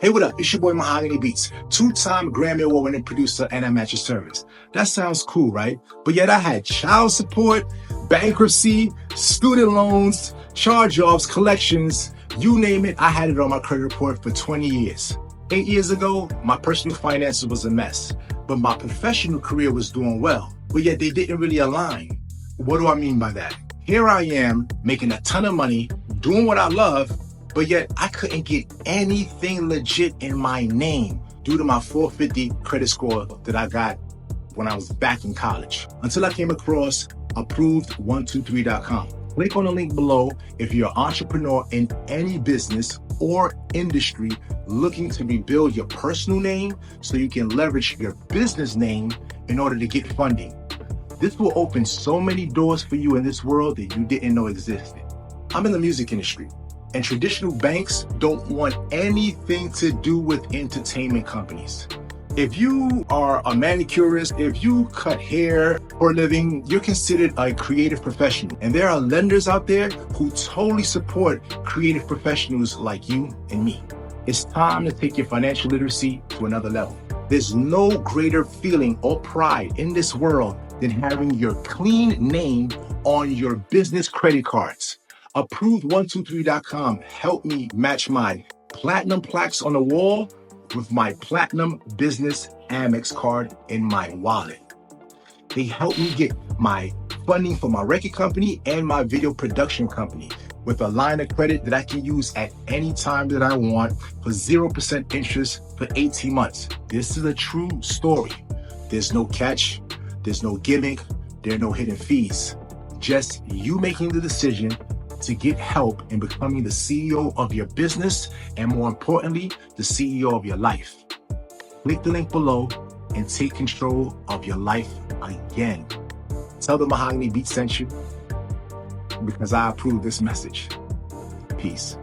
Hey, what up? It's your boy Mahogany Beats, two-time Grammy Award-winning producer, and I'm at your service. That sounds cool, right? But yet I had child support, bankruptcy, student loans, charge-offs, collections, you name it, I had it on my credit report for 20 years. 8 years ago, my personal finances was a mess, but my professional career was doing well, but yet they didn't really align. What do I mean by that? Here I am making a ton of money, doing what I love, but yet I couldn't get anything legit in my name due to my 450 credit score that I got when I was back in college. Until I came across approved123.com. Click on the link below if you're an entrepreneur in any business or industry looking to rebuild your personal name so you can leverage your business name in order to get funding. This will open so many doors for you in this world that you didn't know existed. I'm in the music industry, and traditional banks don't want anything to do with entertainment companies. If you are a manicurist, if you cut hair for a living, you're considered a creative professional. And there are lenders out there who totally support creative professionals like you and me. It's time to take your financial literacy to another level. There's no greater feeling or pride in this world than having your clean name on your business credit cards. Approved123.com helped me match my platinum plaques on the wall with my platinum business Amex card in my wallet. They helped me get my funding for my record company and my video production company with a line of credit that I can use at any time that I want for 0% interest for 18 months. This is a true story. There's no catch, there's no gimmick, there are no hidden fees. Just you making the decision to get help in becoming the CEO of your business and, more importantly, the CEO of your life. Click the link below and take control of your life again. Tell the Mahogany Beats sent you because I approve this message. Peace.